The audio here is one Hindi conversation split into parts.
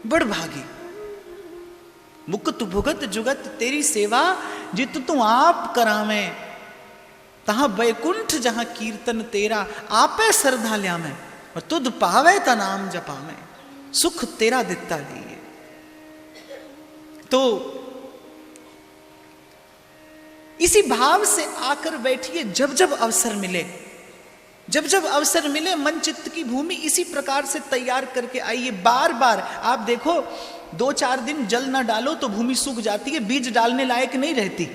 बड़ भागी। मुकुत भुगत जुगत तेरी सेवा, जित तू आप करावे, तहां बैकुंठ जहां कीर्तन तेरा, आपे श्रद्धा ल्यामे, और तुद पावे ता नाम जपावे, सुख तेरा दिता दिए। तो इसी भाव से आकर बैठिए, जब जब अवसर मिले, जब जब अवसर मिले मन चित्त की भूमि इसी प्रकार से तैयार करके आइए। बार बार आप देखो, 2-4 दिन जल ना डालो तो भूमि सूख जाती है, बीज डालने लायक नहीं रहती।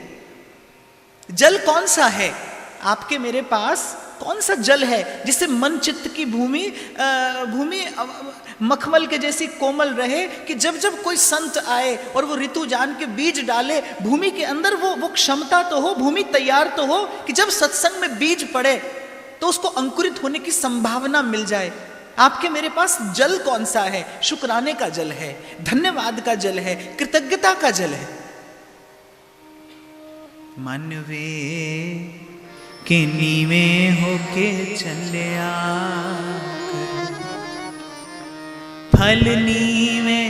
जल कौन सा है आपके मेरे पास, कौन सा जल है जिससे मन चित्त की भूमि मखमल के जैसी कोमल रहे, कि जब जब कोई संत आए और वो ऋतु जान के बीज डाले, भूमि के अंदर वो क्षमता तो हो, भूमि तैयार तो हो कि जब सत्संग में बीज पड़े तो उसको अंकुरित होने की संभावना मिल जाए। आपके मेरे पास जल कौन सा है? शुक्राने का जल है, धन्यवाद का जल है, कृतज्ञता का जल है। मानवे के नीवे होके चलिया, फल नीवे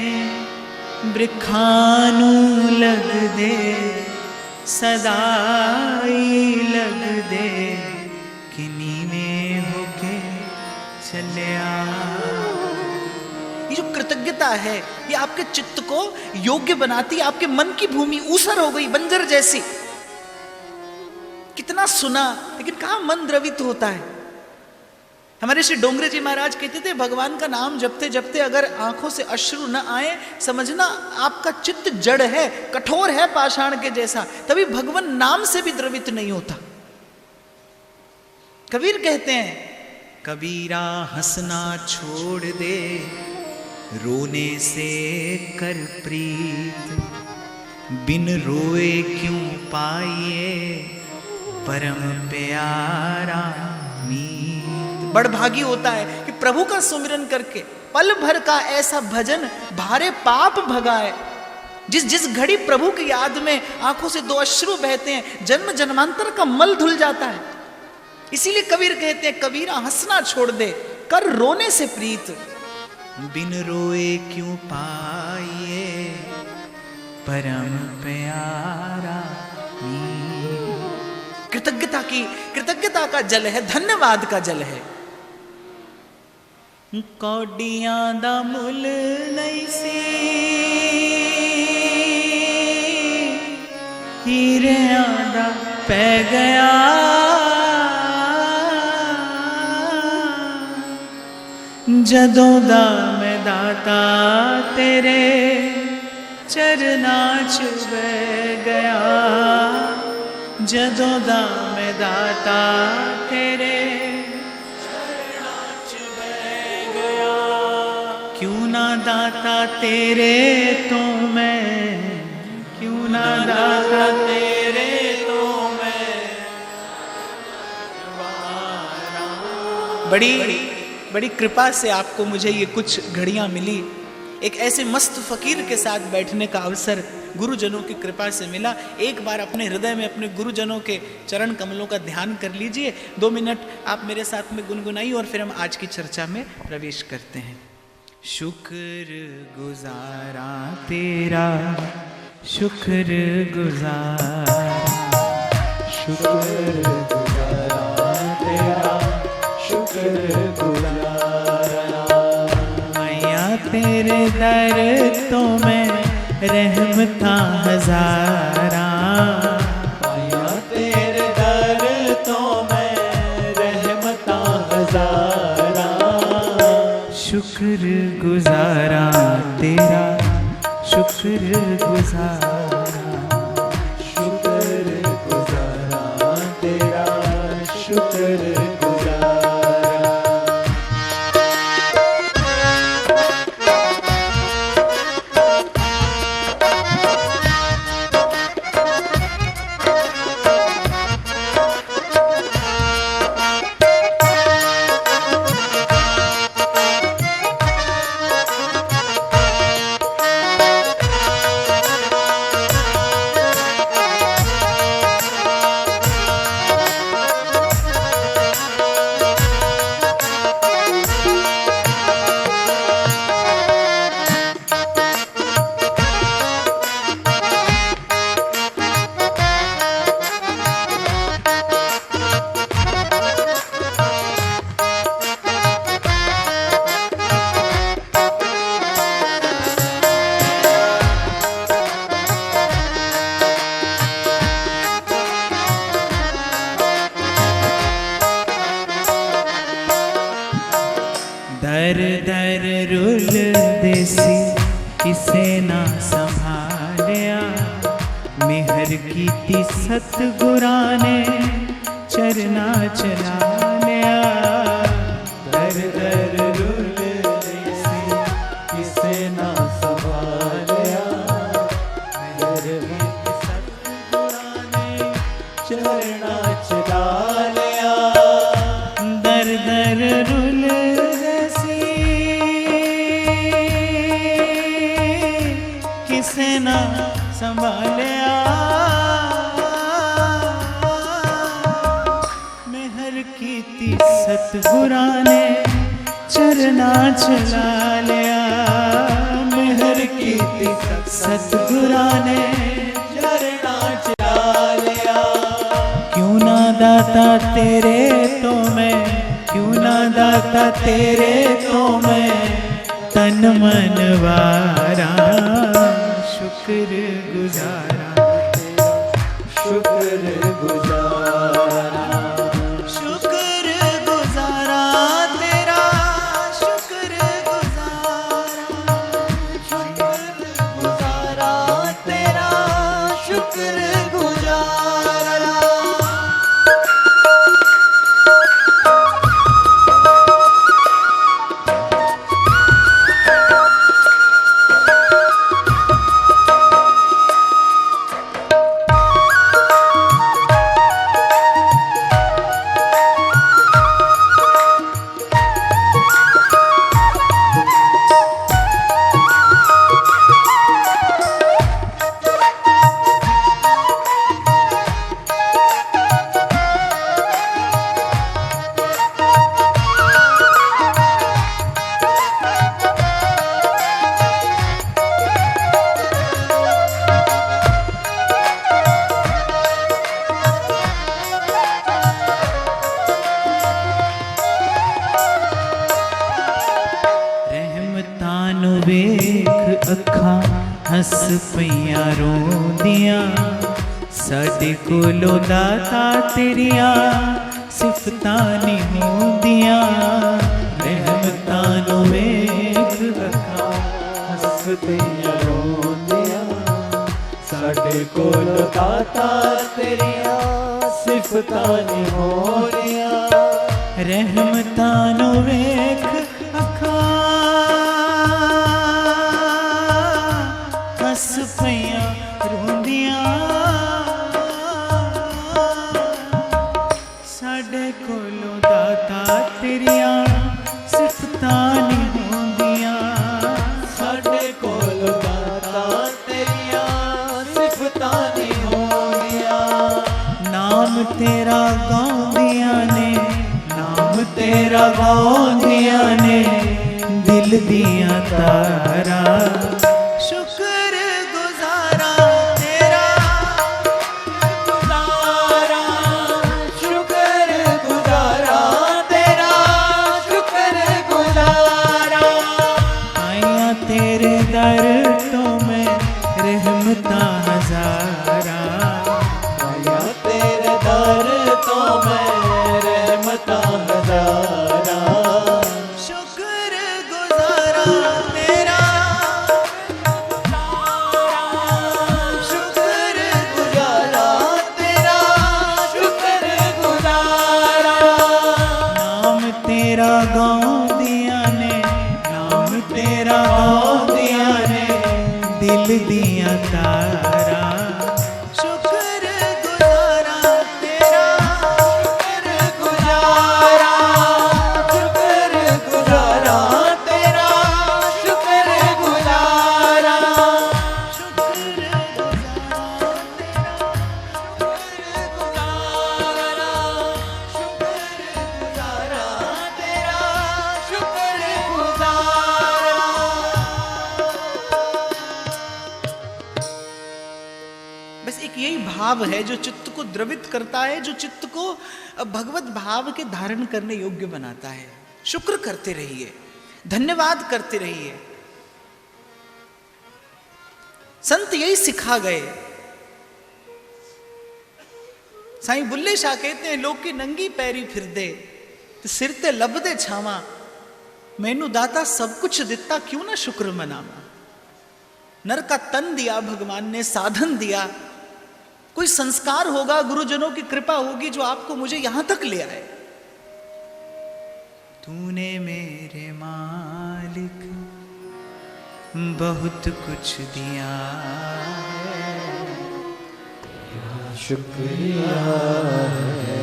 वृखानु लग दे, सदाई लग दे, कि नीवे होके चलिया। ये जो कृतज्ञता है ये आपके चित्त को योग्य बनाती है। आपके मन की भूमि ऊसर हो गई, बंजर जैसी। कितना सुना लेकिन कहां मन द्रवित होता है। हमारे श्री डोंगरे जी महाराज कहते थे, भगवान का नाम जपते जपते अगर आंखों से अश्रु न आए, समझना आपका चित्त जड़ है, कठोर है, पाषाण के जैसा, तभी भगवान नाम से भी द्रवित नहीं होता। कबीर कहते हैं, कबीरा हंसना छोड़ दे, रोने से कर प्रीत, बिन रोए क्यों पाइए, परम प्यारा मीत। बड़ भागी होता है कि प्रभु का सुमिरन करके पल भर का ऐसा भजन भारे पाप भगाए। जिस घड़ी प्रभु की याद में आंखों से 2 अश्रु बहते हैं, जन्म जन्मांतर का मल धुल जाता है। इसीलिए कबीर कहते हैं, कबीरा हंसना छोड़ दे, कर रोने से प्रीत, बिन रोए क्यों पाइए, परम प्यारा मीत। कृतज्ञता का जल है, धन्यवाद का जल है। कौडियां दा मुल नहीं सी, हीरियां दा पै गया, जदों दा मैं दाता तेरे चरनां च बह गया, जदों दा मैं दाता तेरे चरनां च बह गया। क्यों ना दाता तेरे तो मैं, क्यों ना दाता तेरे तो मैं, बड़ी कृपा से आपको मुझे ये कुछ घड़ियां मिली। एक ऐसे मस्त फकीर के साथ बैठने का अवसर गुरुजनों की कृपा से मिला। एक बार अपने हृदय में अपने गुरुजनों के चरण कमलों का ध्यान कर लीजिए। 2 मिनट आप मेरे साथ में गुनगुनाइए और फिर हम आज की चर्चा में प्रवेश करते हैं। शुक्र गुजारा तेरा, शुक्र गुजारा, शुक्र गुजारा तेरा, शुक्र गुजारा। मैया तेरे दर तो मैं रहमता हजारा, मैया तेरे दर तो मैं रहमता हजारा। शुक्र गुजारा तेरा, शुक्र गुजारा, शुक्र गुजारा तेरा, शुक्र परदेसी किसे ना संभालिया, मेहर कीती सतगुरां ने चरना चला लिया। दर दर रुल देसी किसे ना संभालिया, मेहर कीती सतगुरां ने चरना चला लिया। दर दर रुल देसी किसे ना संभालिया, मेहर कीती सतगुरां ने चरना चला लिया। मेहर कीती सतगुरां ने चरना चला लिया। क्यों ना दाता तेरे तो मैं, क्यों ना दाता तेरे तो मैं तन मन वारा शुक्र गुजारा, शुक्र गुजारा, शुक्र गुजारा तेरा, शुक्र गुजारा, शुक्र गुजारा तेरा, शुक्र गुजारा। वेख अखा हस पईयां रोंदियां, साडे कोलों दाता तेरिया सिफतां नहीं होंदियां। रहमतां नूं वेख अखा हस पईयां रोंदियां, साडे कोलों दाता तेरिया सिफतां नहीं होंदियां। रहमतां नूं वेख अखा हस पईयां रोंदियां, साडे कोलों दाता तेरिया सिफतां नहीं होंदियां। साडे कोलों दाता तेरिया सिफतां नहीं होंदियां। नाम तेरा गाउंदियां ने, नाम तेरा गाउंदियां ने दिल दियां तारा। शुक्र गुजारा तेरा गुजारा, शुक्र गुजारा तेरा, शुक्र गुजारा। आया तेरे दर तो मैं रहमतां हजारा, आया तेरे दर तो मैं रहमतां हजारा। शुक्र गुजारा तेरा, तेरा गाउंदियां ने, नाम तेरा गाउंदियां ने दिल दियां तारा। शुक्र गुजारा तेरा, शुक्र गुजारा, शुक्र गुजारा तेरा, शुक्र गुजारा, शुक्र गुजारा तेरा, शुक्र गुजारा, शुक्र गुजारा तेरा, शुक्र गुजारा। बस एक यही भाव है जो चित्त को द्रवित करता है, जो चित्त को भगवत भाव के धारण करने योग्य बनाता है। शुक्र करते रहिए, धन्यवाद करते रहिए। संत यही सिखा गए। साईं बुल्ले शाह कहते हैं, लोग की नंगी पैरी फिर दे तो सिर ते लब दे छावा, मैनू दाता सब कुछ दिता, क्यों ना शुक्र मनावा। नर का तन दिया भगवान ने, साधन दिया, कोई संस्कार होगा, गुरुजनों की कृपा होगी जो आपको मुझे यहां तक ले आए। तूने मेरे मालिक बहुत कुछ दिया है, शुक्रिया है,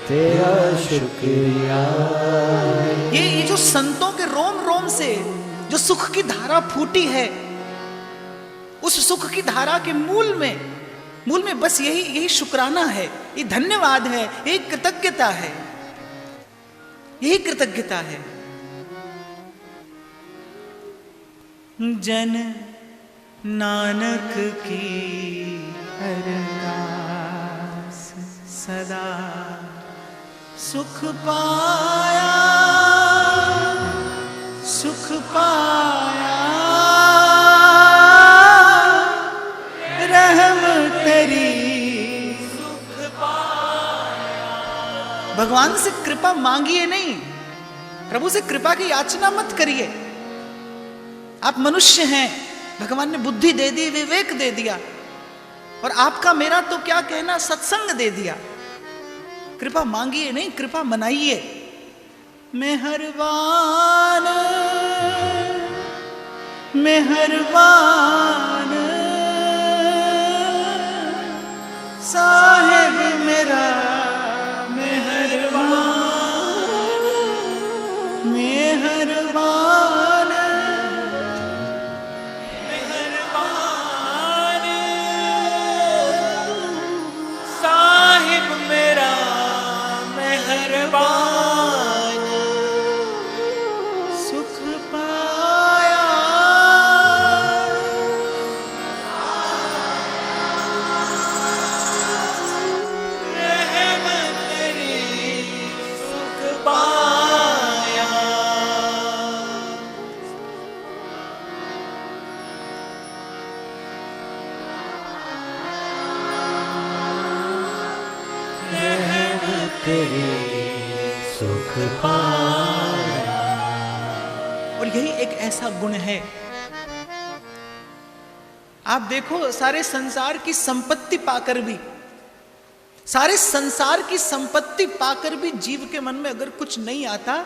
तेरा शुक्रिया। ये जो संतों के रोम रोम से जो सुख की धारा फूटी है, उस सुख की धारा के मूल में बस यही शुक्राना है, ये धन्यवाद है, यही कृतज्ञता है, यही कृतज्ञता है। जन नानक की अरदास सदा सुख पाया, सुख पाया, रहम तेरी सुख पाया। भगवान से कृपा मांगिए नहीं, प्रभु से कृपा की याचना मत करिए। आप मनुष्य हैं, भगवान ने बुद्धि दे दी, विवेक दे दिया, और आपका मेरा तो क्या कहना, सत्संग दे दिया। कृपा मांगिए नहीं, कृपा मनाइए। मेहरबान मेहरबान साहिब मेरा मेहरबान, मेहरबान मेहरबान साहिब मेरा मेहरबान, सुख पाया। सुख पाया। और यही एक ऐसा गुण है, आप देखो सारे संसार की संपत्ति पाकर भी, सारे संसार की संपत्ति पाकर भी जीव के मन में अगर कुछ नहीं आता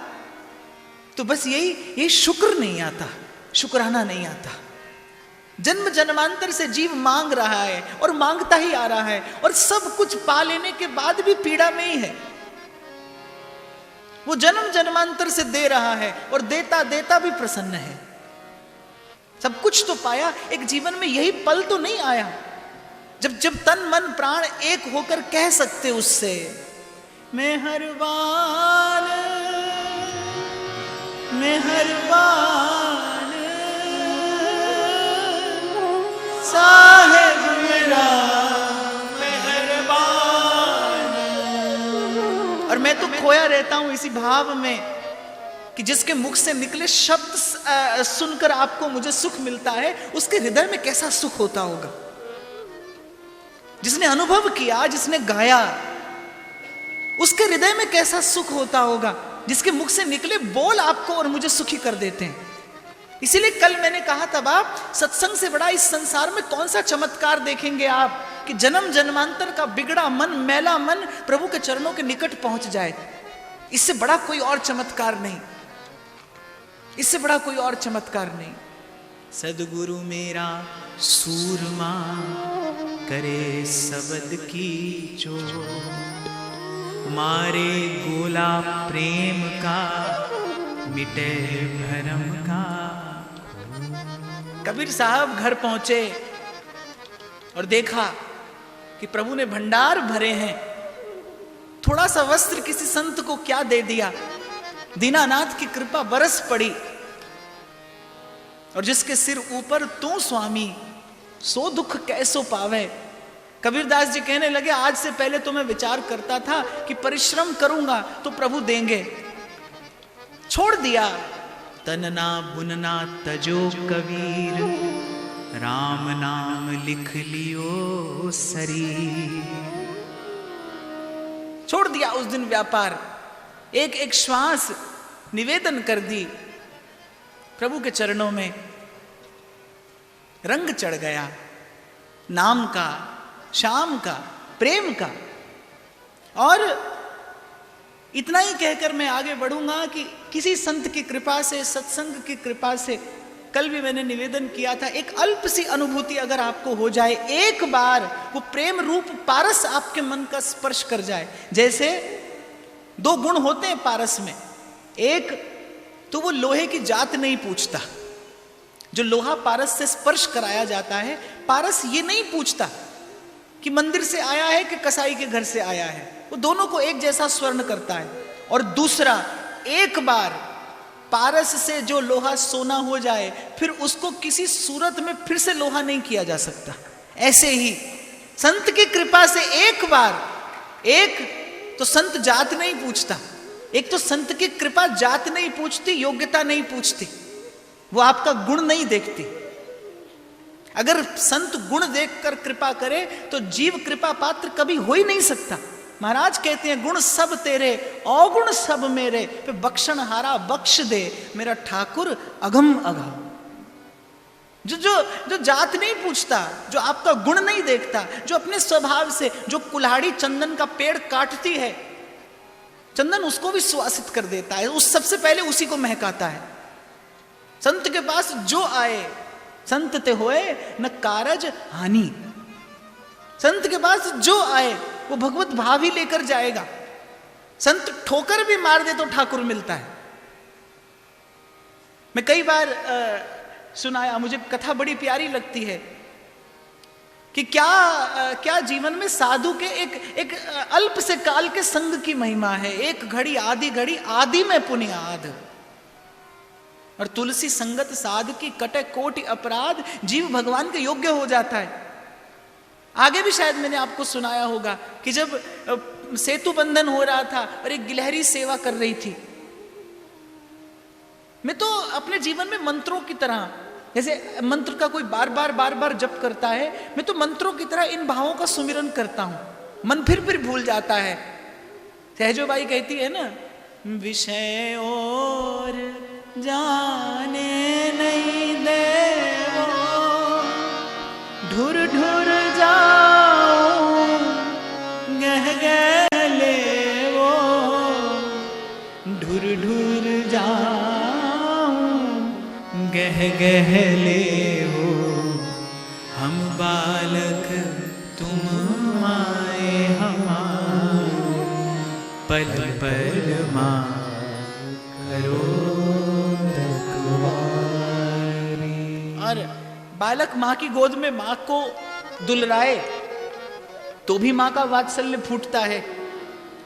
तो बस यही शुक्र नहीं आता, शुक्राना नहीं आता। जन्म जन्मांतर से जीव मांग रहा है और मांगता ही आ रहा है, और सब कुछ पा लेने के बाद भी पीड़ा में ही है। वो जन्म जन्मांतर से दे रहा है और देता देता भी प्रसन्न है। सब कुछ तो पाया, एक जीवन में यही पल तो नहीं आया जब तन मन प्राण एक होकर कह सकते उससे, मेहरबान मेहरबान साहिब मेरा मेहरबान। और मैं तो खोया रहता हूं इसी भाव में कि जिसके मुख से निकले शब्द सुनकर आपको मुझे सुख मिलता है, उसके हृदय में कैसा सुख होता होगा। जिसने अनुभव किया, जिसने गाया, उसके हृदय में कैसा सुख होता होगा। जिसके मुख से निकले बोल आपको और मुझे सुखी कर देते हैं। इसीलिए कल मैंने कहा था, बाप सत्संग से बड़ा इस संसार में कौन सा चमत्कार देखेंगे आप कि जन्म जन्मांतर का बिगड़ा मन, मैला मन प्रभु के चरणों के निकट पहुंच जाए। इससे बड़ा कोई और चमत्कार नहीं, इससे बड़ा कोई और चमत्कार नहीं। सदगुरु मेरा सूरमा करे सबद की जो, मारे गोला प्रेम का मिटे भरम का। कबीर साहब घर पहुंचे और देखा कि प्रभु ने भंडार भरे हैं। थोड़ा सा वस्त्र किसी संत को क्या दे दिया, दीनानाथ की कृपा बरस पड़ी, और जिसके सिर ऊपर तू स्वामी सो दुख कैसो पावे। कबीरदास जी कहने लगे, आज से पहले तो मैं विचार करता था कि परिश्रम करूंगा तो प्रभु देंगे, छोड़ दिया। तनना बुनना तजो कबीर, राम नाम लिख लियो शरीर। छोड़ दिया उस दिन व्यापार। एक एक श्वास निवेदन कर दी प्रभु के चरणों में, रंग चढ़ गया नाम का, श्याम का, प्रेम का। और इतना ही कहकर मैं आगे बढ़ूंगा कि किसी संत की कृपा से, सत्संग की कृपा से, कल भी मैंने निवेदन किया था, एक अल्प सी अनुभूति अगर आपको हो जाए, एक बार वो प्रेम रूप पारस आपके मन का स्पर्श कर जाए। जैसे दो गुण होते हैं पारस में, एक तो वो लोहे की जात नहीं पूछता, जो लोहा पारस से स्पर्श कराया जाता है, पारस ये नहीं पूछता कि मंदिर से आया है कि कसाई के घर से आया है, वो दोनों को एक जैसा स्वर्ण करता है। और दूसरा, एक बार पारस से जो लोहा सोना हो जाए, फिर उसको किसी सूरत में फिर से लोहा नहीं किया जा सकता। ऐसे ही संत की कृपा से एक बार, एक तो संत जात नहीं पूछता, एक तो संत की कृपा जात नहीं पूछती, योग्यता नहीं पूछती, वो आपका गुण नहीं देखती। अगर संत गुण देखकर कृपा करे तो जीव कृपा पात्र कभी हो ही नहीं सकता। महाराज कहते हैं, गुण सब तेरे अवगुण सब मेरे, पे बख्शन हारा बख्श दे मेरा ठाकुर अगम अगम। जो जात नहीं पूछता, जो आपका गुण नहीं देखता, जो अपने स्वभाव से, जो कुल्हाड़ी चंदन का पेड़ काटती है, चंदन उसको भी सुवासित कर देता है, उस सबसे पहले उसी को महकाता है। संत के पास जो आए, संत ते होए न कारज हानि, संत के पास जो आए वो भगवत भाव ही लेकर जाएगा। संत ठोकर भी मार दे तो ठाकुर मिलता है। मैं कई बार सुनाया, मुझे कथा बड़ी प्यारी लगती है कि क्या जीवन में साधु के एक अल्प से काल के संग की महिमा है। एक घड़ी आदि में पुण्याद, और तुलसी संगत साध की कटे कोटि अपराध, जीव भगवान के योग्य हो जाता है। आगे भी शायद मैंने आपको सुनाया होगा कि जब सेतु बंधन हो रहा था और एक गिलहरी सेवा कर रही थी, मैं तो अपने जीवन में मंत्रों की तरह, जैसे मंत्र का कोई बार बार जप करता है, मैं तो मंत्रों की तरह इन भावों का सुमिरन करता हूं। मन फिर भूल जाता है। सहजो बाई कहती है ना, विषय और जाने नहीं देवो, ढुर ढुर जाओ गह गह लेवो, ढुर ढुर जाओ गह गह लेवो, हम बालक तुम आए हमारे, पल पल मां करो। और बालक मां की गोद में मां को दुलराए तो भी मां का वात्सल्य फूटता है,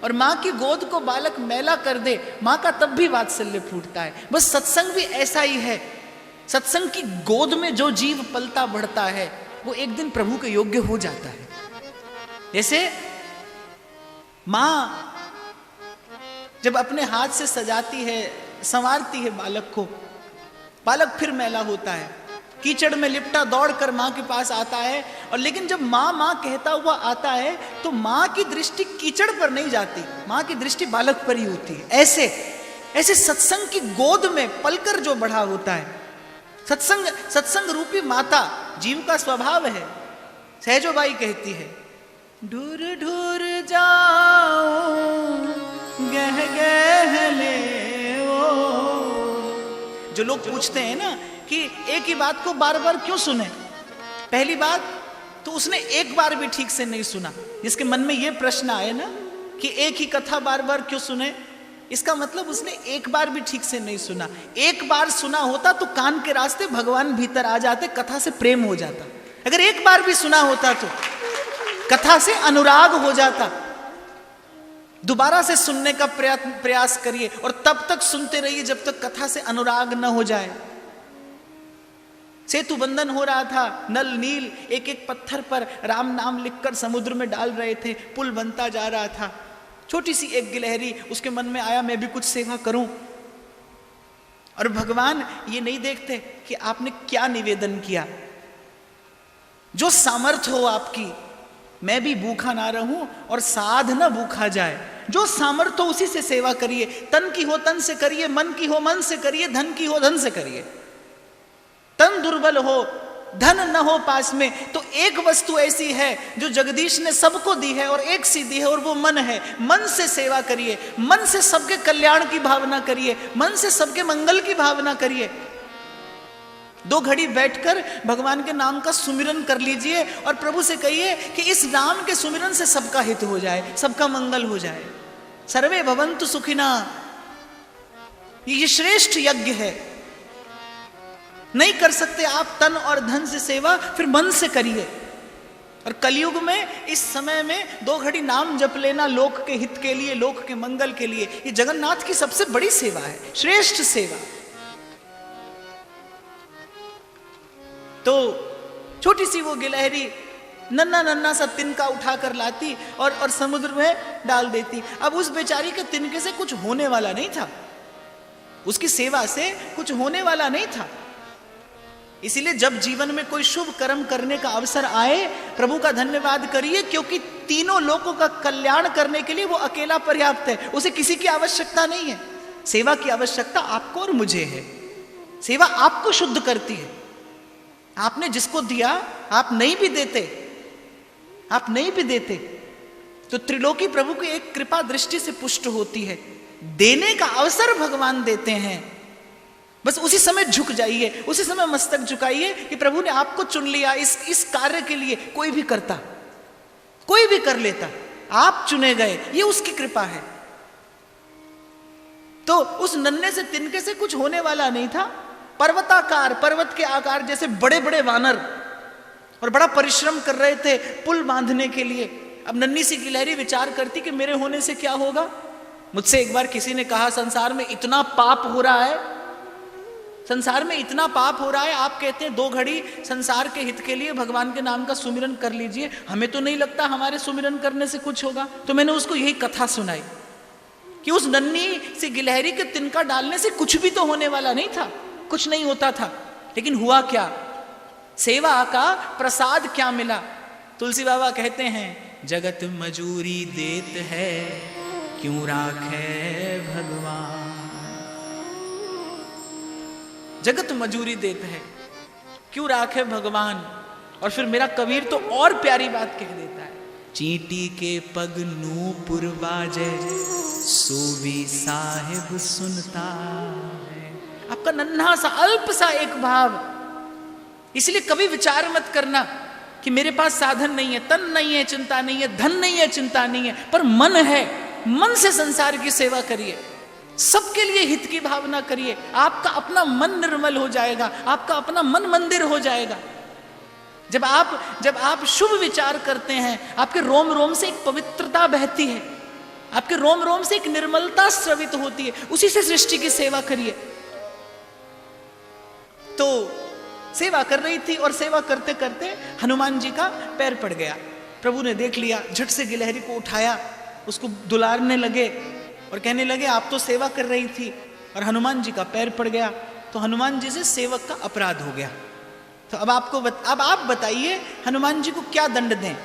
और मां की गोद को बालक मैला कर दे, मां का तब भी वात्सल्य फूटता है। बस सत्संग भी ऐसा ही है। सत्संग की गोद में जो जीव पलता बढ़ता है वो एक दिन प्रभु के योग्य हो जाता है। जैसे मां जब अपने हाथ से सजाती है, संवारती है बालक को, बालक फिर मैला होता है, कीचड़ में लिपटा दौड़कर मां के पास आता है, और लेकिन जब मां कहता हुआ आता है तो मां की दृष्टि कीचड़ पर नहीं जाती, मां की दृष्टि बालक पर ही होती है। ऐसे सत्संग की गोद में पलकर जो बढ़ा होता है, सत्संग रूपी माता जीव का स्वभाव है। सहजो बाई कहती है, ढूर ढूर जाओ गह गह ले वो। जो लोग पूछते हैं ना कि एक ही बात को बार बार क्यों सुने, पहली बात तो उसने एक बार भी ठीक से नहीं सुना। जिसके मन में यह प्रश्न आए ना कि एक ही कथा बार बार क्यों सुने, इसका मतलब उसने एक बार भी ठीक से नहीं सुना। एक बार सुना होता तो कान के रास्ते भगवान भीतर आ जाते, कथा से प्रेम हो जाता। अगर एक बार भी सुना होता तो कथा से अनुराग हो जाता। दोबारा से सुनने का प्रयास करिए, और तब तक सुनते रहिए जब तक कथा से अनुराग न हो जाए। सेतु बंधन हो रहा था, नल नील एक एक पत्थर पर राम नाम लिखकर समुद्र में डाल रहे थे, पुल बनता जा रहा था। छोटी सी एक गिलहरी, उसके मन में आया मैं भी कुछ सेवा करूं। और भगवान ये नहीं देखते कि आपने क्या निवेदन किया। जो सामर्थ्य हो आपकी, मैं भी भूखा ना रहूं और साध न भूखा जाए। जो सामर्थ्य हो उसी से सेवा करिए, तन की हो तन से करिए, मन की हो मन से करिए, धन की हो धन से करिए। तन दुर्बल हो, धन न हो पास में, तो एक वस्तु ऐसी है जो जगदीश ने सबको दी है और एक सी दी है, और वो मन है। मन से सेवा करिए, मन से सबके कल्याण की भावना करिए, मन से सबके मंगल की भावना करिए। 2 घड़ी बैठकर भगवान के नाम का सुमिरन कर लीजिए और प्रभु से कहिए कि इस नाम के सुमिरन से सबका हित हो जाए, सबका मंगल हो जाए। सर्वे भवन्तु सुखिना, ये श्रेष्ठ यज्ञ है। नहीं कर सकते आप तन और धन से सेवा, फिर मन से करिए। और कलयुग में इस समय में 2 घड़ी नाम जप लेना लोक के हित के लिए, लोक के मंगल के लिए, ये जगन्नाथ की सबसे बड़ी सेवा है, श्रेष्ठ सेवा। तो छोटी सी वो गिलहरी नन्ना नन्ना सा तिनका उठाकर लाती और समुद्र में डाल देती। अब उस बेचारी के तिनके से कुछ होने वाला नहीं था, उसकी सेवा से कुछ होने वाला नहीं था। इसीलिए जब जीवन में कोई शुभ कर्म करने का अवसर आए, प्रभु का धन्यवाद करिए, क्योंकि तीनों लोगों का कल्याण करने के लिए वो अकेला पर्याप्त है, उसे किसी की आवश्यकता नहीं है। सेवा की आवश्यकता आपको और मुझे है। सेवा आपको शुद्ध करती है। आपने जिसको दिया, आप नहीं भी देते, आप नहीं भी देते तो त्रिलोकी प्रभु की एक कृपा दृष्टि से पुष्ट होती है। देने का अवसर भगवान देते हैं, बस उसी समय झुक जाइए, उसी समय मस्तक झुकाइए कि प्रभु ने आपको चुन लिया इस कार्य के लिए। कोई भी करता, कोई भी कर लेता, आप चुने गए, ये उसकी कृपा है। तो उस नन्हे से तिनके से कुछ होने वाला नहीं था। पर्वताकार, पर्वत के आकार जैसे बड़े बड़े वानर, और बड़ा परिश्रम कर रहे थे पुल बांधने के लिए। अब नन्ही सी गिलहरी विचार करती कि मेरे होने से क्या होगा। मुझसे एक बार किसी ने कहा, संसार में इतना पाप हो रहा है, संसार में इतना पाप हो रहा है, आप कहते हैं 2 घड़ी संसार के हित के लिए भगवान के नाम का सुमिरन कर लीजिए, हमें तो नहीं लगता हमारे सुमिरन करने से कुछ होगा। तो मैंने उसको यही कथा सुनाई कि उस नन्ही सी गिलहरी के तिनका डालने से कुछ भी तो होने वाला नहीं था, कुछ नहीं होता था। लेकिन हुआ क्या? सेवा का प्रसाद क्या मिला? तुलसी बाबा कहते हैं, जगत मजूरी देत है, क्यों राखे भगवान। जगत मजूरी देते हैं, क्यों राखे भगवान। और फिर मेरा कबीर तो और प्यारी बात कह देता है, चींटी के पग नूपुर बाजे, सो भी साहिब सुनता है। आपका नन्हा सा अल्प सा एक भाव। इसलिए कभी विचार मत करना कि मेरे पास साधन नहीं है, तन नहीं है, चिंता नहीं है, धन नहीं है, चिंता नहीं है, पर मन है। मन से संसार की सेवा करिए, सबके लिए हित की भावना करिए। आपका अपना मन निर्मल हो जाएगा, आपका अपना मन मंदिर हो जाएगा। जब आप शुभ विचार करते हैं, आपके रोम रोम से एक पवित्रता बहती है, आपके रोम रोम से एक निर्मलता स्रवित होती है। उसी से सृष्टि की सेवा करिए। तो सेवा कर रही थी और सेवा करते करते हनुमान जी का पैर पड़ गया। प्रभु ने देख लिया, झट से गिलहरी को उठाया, उसको दुलारने लगे और कहने लगे, आप तो सेवा कर रही थी और हनुमान जी का पैर पड़ गया, तो हनुमान जी से सेवक का अपराध हो गया। तो अब आप बताइए हनुमान जी को क्या दंड दें।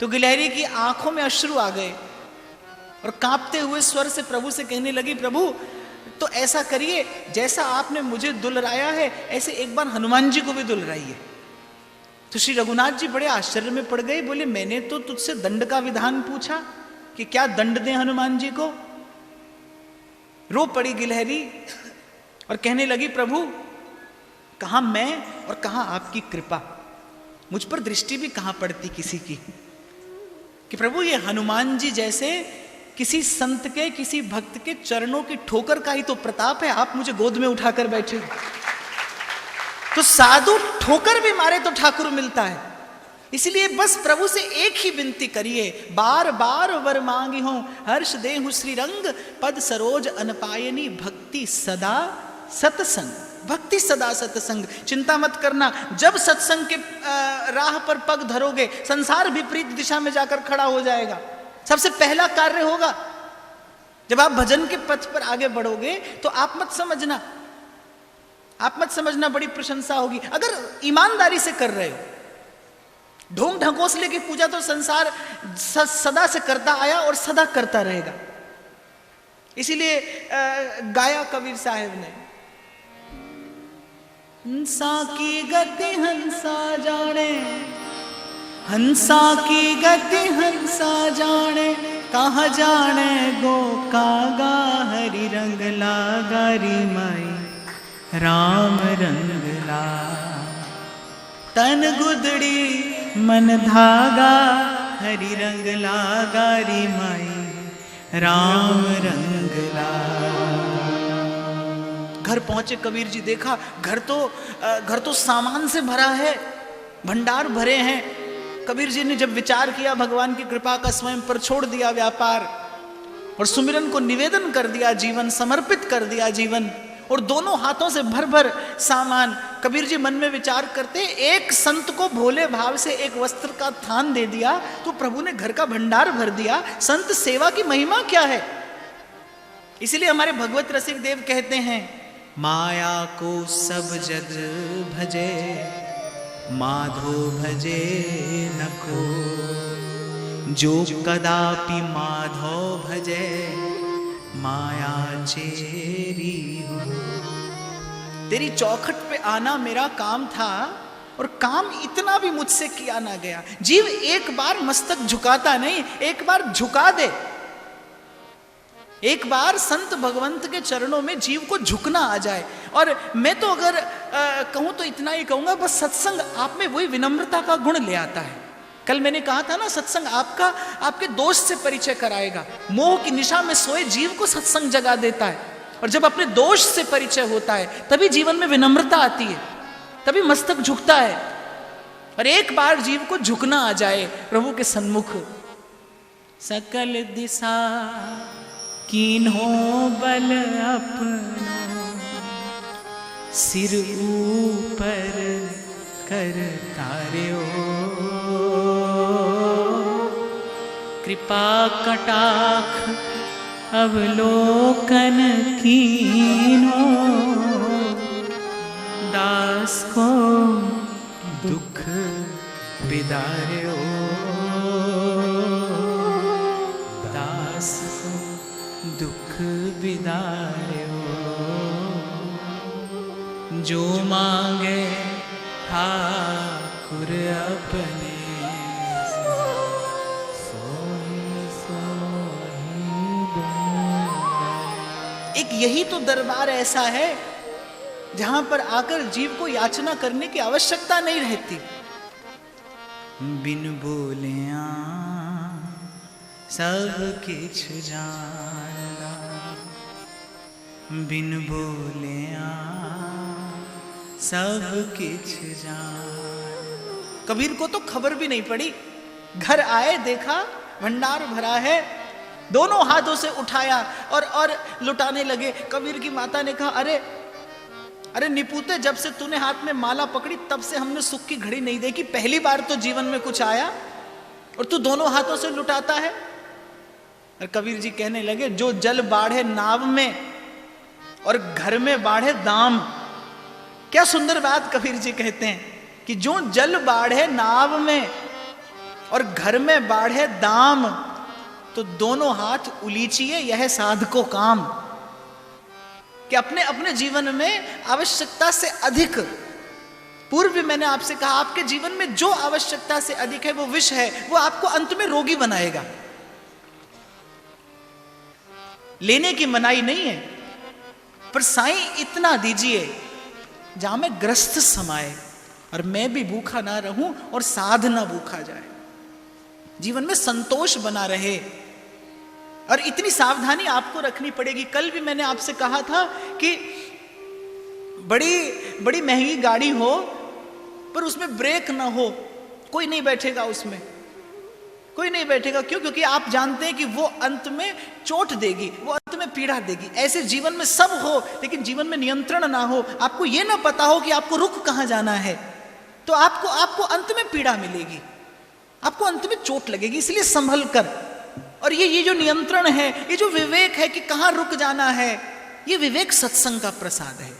तो गिलहरी की आंखों में अश्रु आ गए और कांपते हुए स्वर से प्रभु से कहने लगी, प्रभु तो ऐसा करिए, जैसा आपने मुझे दुलराया है ऐसे एक बार हनुमान जी को भी दुलराइए। तो श्री रघुनाथ जी बड़े आश्चर्य में पड़ गए, बोले, मैंने तो तुझसे दंड का विधान पूछा कि क्या दंड दें हनुमान जी को। रो पड़ी गिलहरी और कहने लगी, प्रभु कहां मैं और कहां आपकी कृपा, मुझ पर दृष्टि भी कहां पड़ती किसी की, कि प्रभु ये हनुमान जी जैसे किसी संत के, किसी भक्त के चरणों की ठोकर का ही तो प्रताप है, आप मुझे गोद में उठाकर बैठे। तो साधु ठोकर भी मारे तो ठाकुर मिलता है। इसलिए बस प्रभु से एक ही विनती करिए, बार बार वर मांगी हूं, हर्ष देहु श्री रंग, पद सरोज अनपायनी, भक्ति सदा सतसंग। भक्ति सदा सत्संग। चिंता मत करना, जब सत्संग के राह पर पग धरोगे, संसार विपरीत दिशा में जाकर खड़ा हो जाएगा। सबसे पहला कार्य होगा, जब आप भजन के पथ पर आगे बढ़ोगे तो आप मत समझना बड़ी प्रशंसा होगी। अगर ईमानदारी से कर रहे हो, ढोंग ढकोसले की पूजा तो संसार सदा से करता आया और सदा करता रहेगा। इसीलिए गाया कबीर साहब ने, हंसा की गति हंसा जाने, हंसा की गति हंसा जाने, कहाँ जाने गो कागा, हरि रंग लागा री माई राम रंग ला, तन गुदड़ी मन धागा, हरि रंग लागा री माई राम रंग ला। घर पहुंचे कबीर जी, देखा घर तो सामान से भरा है, भंडार भरे हैं। कबीर जी ने जब विचार किया, भगवान की कृपा का स्वयं पर छोड़ दिया व्यापार और सुमिरन को निवेदन कर दिया, जीवन समर्पित कर दिया जीवन, और दोनों हाथों से भर भर सामान। कबीर जी मन में विचार करते, एक संत को भोले भाव से एक वस्त्र का थान दे दिया तो प्रभु ने घर का भंडार भर दिया। संत सेवा की महिमा क्या है। इसीलिए हमारे भगवत रसिक देव कहते हैं, माया को सब जग भजे, माधो भजे न को, जो कदापि माधो भजे, माया चेरी हो। तेरी चौखट पे आना मेरा काम था और काम इतना भी मुझसे किया ना गया। जीव एक बार मस्तक झुकाता नहीं, एक बार झुका दे। एक बार संत भगवंत के चरणों में जीव को झुकना आ जाए। और मैं तो अगर कहूं तो इतना ही कहूंगा, बस सत्संग आप में वही विनम्रता का गुण ले आता है। कल मैंने कहा था ना, सत्संग आपके दोष से परिचय कराएगा। मोह की निशा में सोए जीव को सत्संग जगा देता है, और जब अपने दोष से परिचय होता है तभी जीवन में विनम्रता आती है, तभी मस्तक झुकता है। और एक बार जीव को झुकना आ जाए प्रभु के सन्मुख, सकल दिशा कीन्हो बल अपनो, सिर ऊपर कर तार्यो, कृपा कटाक्ष अवलोकन कीन्हो, दास को दुख बिदार्यो, दास को दुख बिदार्यो, जो मांगे ठाकुर अपने, एक यही तो दरबार ऐसा है जहां पर आकर जीव को याचना करने की आवश्यकता नहीं रहती। बिन बोलिया सब किछ जानदा, बिन बोलिया सब किछ जान। कबीर को तो खबर भी नहीं पड़ी, घर आए देखा भंडार भरा है, दोनों हाथों से उठाया और लुटाने लगे। कबीर की माता ने कहा, अरे निपुते, जब से तूने हाथ में माला पकड़ी तब से हमने सुख की घड़ी नहीं देखी, पहली बार तो जीवन में कुछ आया और तू दोनों हाथों से लुटाता है। और कबीर जी कहने लगे, जो जल बाढ़े नाव में और घर में बाढ़े दाम। क्या सुंदर बात कबीर जी कहते हैं कि जो जल बाढ़े नाव में और घर में बाढ़े दाम, तो दोनों हाथ उलीचिए यह साधको काम। कि अपने अपने जीवन में आवश्यकता से अधिक, पूर्व भी मैंने आपसे कहा, आपके जीवन में जो आवश्यकता से अधिक है वो विष है, वो आपको अंत में रोगी बनाएगा। लेने की मनाही नहीं है, पर साईं इतना दीजिए जहां मैं ग्रस्त समाए और मैं भी भूखा ना रहूं और साधना भूखा जाए, जीवन में संतोष बना रहे। और इतनी सावधानी आपको रखनी पड़ेगी। कल भी मैंने आपसे कहा था कि बड़ी बड़ी महंगी गाड़ी हो पर उसमें ब्रेक ना हो, कोई नहीं बैठेगा उसमें, कोई नहीं बैठेगा। क्यों? क्योंकि आप जानते हैं कि वो अंत में चोट देगी, वो अंत में पीड़ा देगी। ऐसे जीवन में सब हो लेकिन जीवन में नियंत्रण ना हो, आपको ये ना पता हो कि आपको रुक कहां जाना है, तो आपको अंत में पीड़ा मिलेगी, आपको अंत में चोट लगेगी। इसलिए संभल कर। और ये जो नियंत्रण है, ये जो विवेक है कि कहां रुक जाना है, ये विवेक सत्संग का प्रसाद है।